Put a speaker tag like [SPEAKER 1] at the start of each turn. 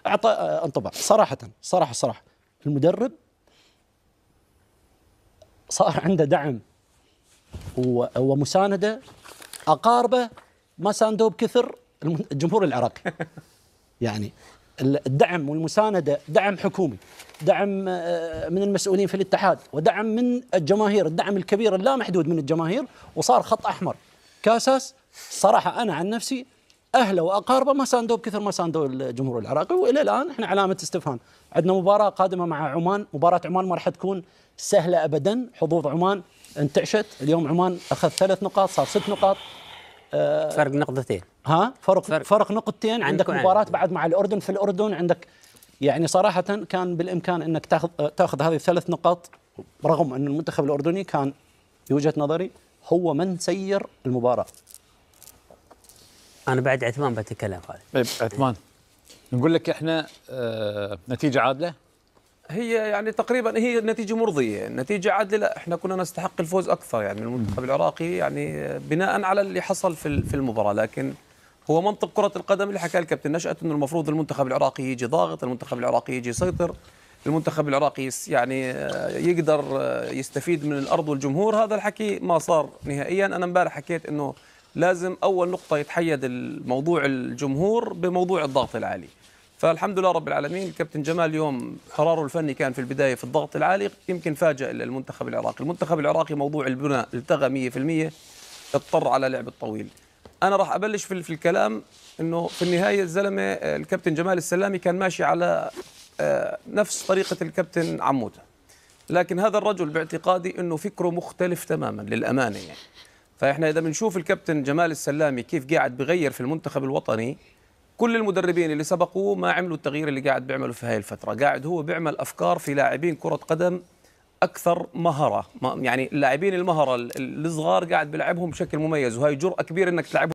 [SPEAKER 1] اعطى انطباع صراحه المدرب صار عنده دعم ومسانده. اقاربه ما ساندوه بكثر الجمهور العراقي. يعني الدعم والمسانده، دعم حكومي، دعم من المسؤولين في الاتحاد، ودعم من الجماهير، الدعم الكبير اللامحدود من الجماهير، وصار خط احمر كاساس. صراحه انا عن نفسي اهله واقاربه ما ساندوه بكثر ما ساندوه الجمهور العراقي، والى الان احنا علامه استفهام. عندنا مباراه قادمه مع عمان، مباراه عمان ما راح تكون سهله ابدا. حظوظ عمان انتعشت، اليوم عمان اخذ 3 نقاط صار 6 نقاط،
[SPEAKER 2] فرق نقطتين.
[SPEAKER 1] فرق نقطتين. عندك مباراة بعد مع الأردن في الأردن. عندك يعني صراحة كان بالإمكان أنك تأخذ هذه ال3 نقاط، رغم أن المنتخب الأردني كان بوجهة نظري هو من سير المباراة.
[SPEAKER 2] أنا بعد عثمان بتكلم خالد.
[SPEAKER 3] طيب عثمان، نقول لك إحنا نتيجة عادلة؟
[SPEAKER 4] هي يعني تقريبا هي نتيجة مرضية، نتيجة عادلة. لا احنا كنا نستحق الفوز أكثر يعني من المنتخب العراقي، يعني بناء على اللي حصل في المباراة. لكن هو منطق كرة القدم اللي حكى الكابتن نشأت انه المفروض المنتخب العراقي يجي ضاغط، المنتخب العراقي يجي يسيطر، المنتخب العراقي يعني يقدر يستفيد من الأرض والجمهور. هذا الحكي ما صار نهائيا. أنا امبارح حكيت انه لازم أول نقطة يتحيد الموضوع الجمهور بموضوع الضغط العالي. فالحمد لله رب العالمين الكابتن جمال اليوم قراره الفني كان في البداية في الضغط العالي، يمكن فاجأ المنتخب العراقي. المنتخب العراقي موضوع البناء التغى 100%، اضطر على لعب الطويل. أنا راح أبلش في الكلام إنه في النهاية الزلمة الكابتن جمال السلامي كان ماشي على نفس طريقة الكابتن عموته، لكن هذا الرجل باعتقادي إنه فكره مختلف تماما للأمانة يعني. فإحنا إذا بنشوف الكابتن جمال السلامي كيف قاعد بغير في المنتخب الوطني، كل المدربين اللي سبقوه ما عملوا التغيير اللي قاعد بيعمله في هاي الفترة. قاعد هو بيعمل أفكار في لاعبين كرة قدم أكثر مهرة، يعني اللاعبين المهرة الصغار قاعد بيلعبهم بشكل مميز، وهي جرأة كبيرة إنك تلعبهم